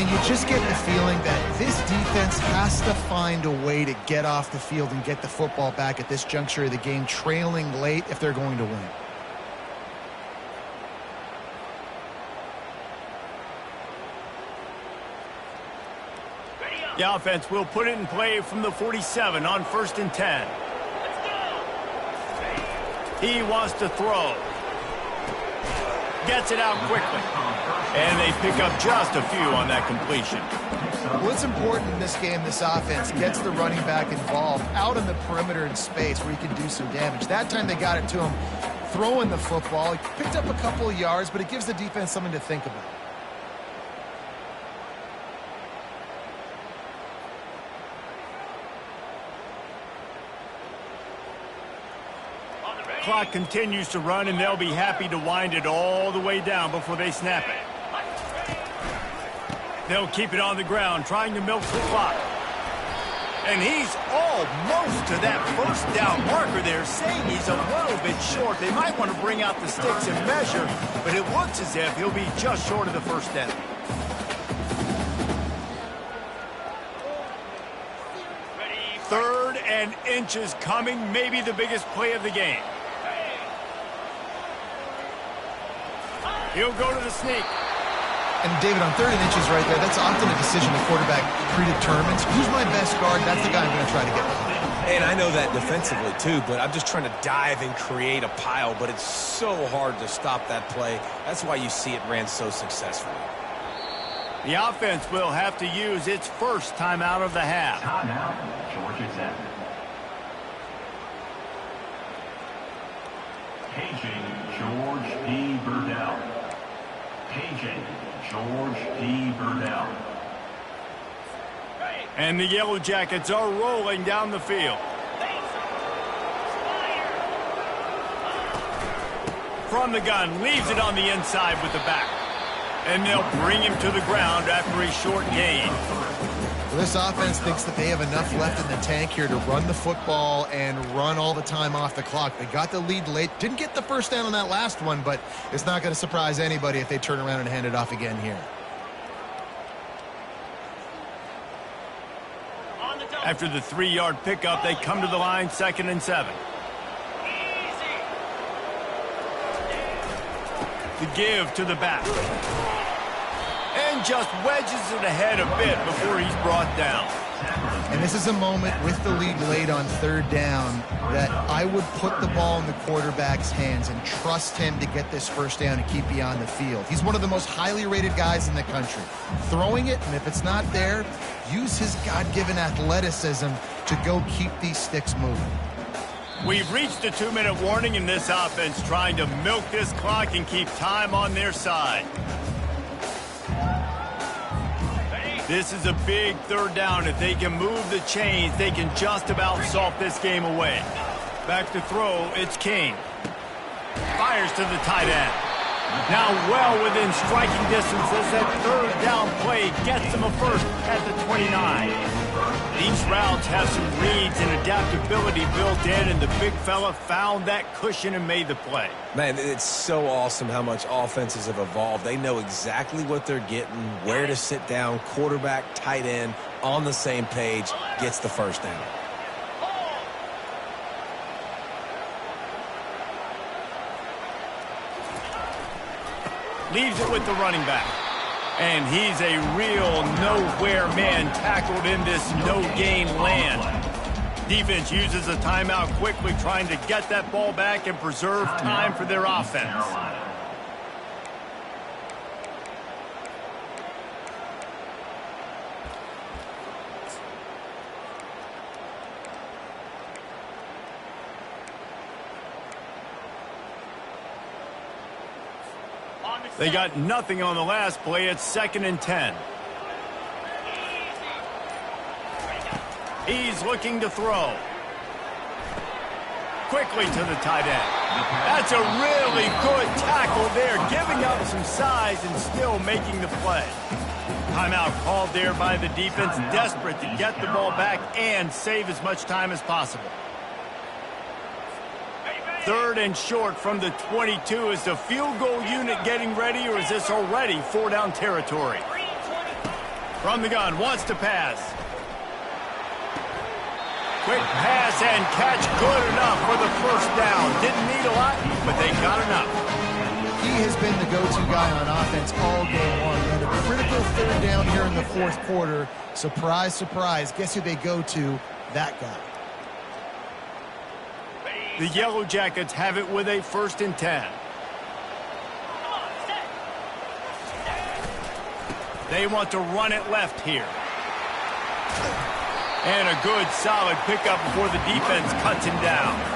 S2: And you just get the feeling that this defense has to find a way to get off the field and get the football back at this juncture of the game, trailing late if they're going to win.
S1: The offense will put it in play from the 47 on 1st and 10. He wants to throw. Gets it out quickly. And they pick up just a few on that completion.
S2: Well, it's important in this game, this offense gets the running back involved out in the perimeter in space where he can do some damage. That time they got it to him throwing the football. He picked up a couple of yards, but it gives the defense something to think about.
S1: Clock continues to run, and they'll be happy to wind it all the way down before they snap it. They'll keep it on the ground, trying to milk the clock. And he's almost to that first down marker there, saying he's a little bit short. They might want to bring out the sticks and measure, but it looks as if he'll be just short of the first down. Third and inches coming, maybe the biggest play of the game. He'll go to the sneak.
S2: And David, on 3rd and inches right there, that's often a decision the quarterback predetermines. Who's my best guard? That's the guy I'm going to try to get behind.
S3: And I know that defensively too, but I'm just trying to dive and create a pile, but it's so hard to stop that play. That's why you see it ran so successfully.
S1: The offense will have to use its first timeout of the half.
S4: Timeout, Georgia Tech. Paging George P. Burdell. Paging George P. Burdell.
S1: And the Yellow Jackets are rolling down the field. From the gun, leaves it on the inside with the back. And they'll bring him to the ground after a short gain.
S2: Well, this offense thinks that they have enough left in the tank here to run the football and run all the time off the clock. They got the lead late. Didn't get the first down on that last one, but it's not going to surprise anybody if they turn around and hand it off again here.
S1: After the 3-yard pickup, they come to the line, 2nd and 7. The give to the back. And just wedges it ahead a bit before he's brought down.
S2: And this is a moment with the lead late on 3rd down that I would put the ball in the quarterback's hands and trust him to get this first down and keep you on the field. He's one of the most highly rated guys in the country. Throwing it, and if it's not there, use his God-given athleticism to go keep these sticks moving.
S1: We've reached a 2-minute warning in this offense, trying to milk this clock and keep time on their side. This is a big 3rd down. If they can move the chains, they can just about salt this game away. Back to throw, it's King. Fires to the tight end. Now well within striking distance as that third down play gets them a first at the 29. These routes have some reads and adaptability built in, and the big fella found that cushion and made the play.
S3: Man, it's so awesome how much offenses have evolved. They know exactly what they're getting, where to sit down, quarterback, tight end, on the same page, gets the first down.
S1: Leaves it with the running back. And he's a real nowhere man tackled in this no-gain land. Defense uses a timeout quickly, trying to get that ball back and preserve time for their offense. They got nothing on the last play. It's 2nd and 10. He's looking to throw. Quickly to the tight end. That's a really good tackle there, giving up some size and still making the play. Timeout called there by the defense, desperate to get the ball back and save as much time as possible. 3rd and short from the 22. Is the field goal unit getting ready, or is this already 4-down territory? From the gun, wants to pass. Quick pass and catch, good enough for the first down. Didn't need a lot, but they got enough.
S2: He has been the go-to guy on offense all game long. And a critical 3rd down here in the 4th quarter. Surprise, surprise. Guess who they go to? That guy.
S1: The Yellow Jackets have it with a 1st and 10. They want to run it left here. And a good, solid pickup before the defense cuts him down.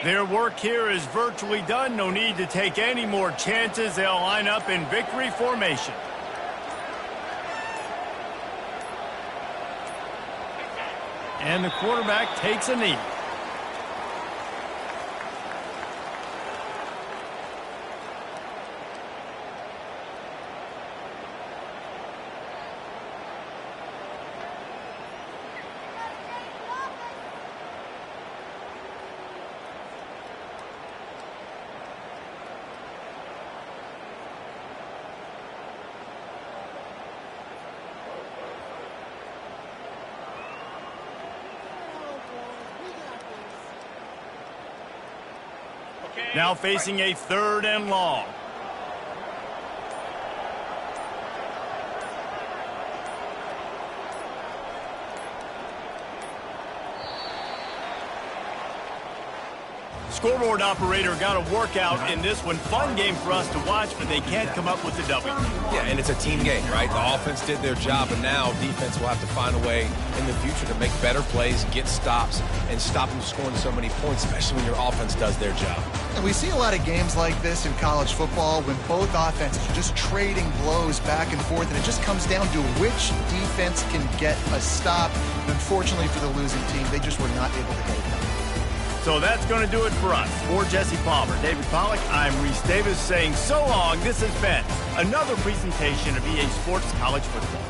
S1: Their work here is virtually done. No need to take any more chances. They'll line up in victory formation. And the quarterback takes a knee. Now facing a 3rd and long. Scoreboard operator got a workout in this one. Fun game for us to watch, but they can't come up with the W.
S3: Yeah, and it's a team game, right? The offense did their job, and now defense will have to find a way in the future to make better plays, get stops, and stop them scoring so many points, especially when your offense does their job.
S2: And we see a lot of games like this in college football when both offenses are just trading blows back and forth, and it just comes down to which defense can get a stop. And unfortunately for the losing team, they just were not able to get it done.
S1: So that's going to do it for us. For Jesse Palmer, David Pollack, I'm Reese Davis saying so long. This has been another presentation of EA Sports College Football.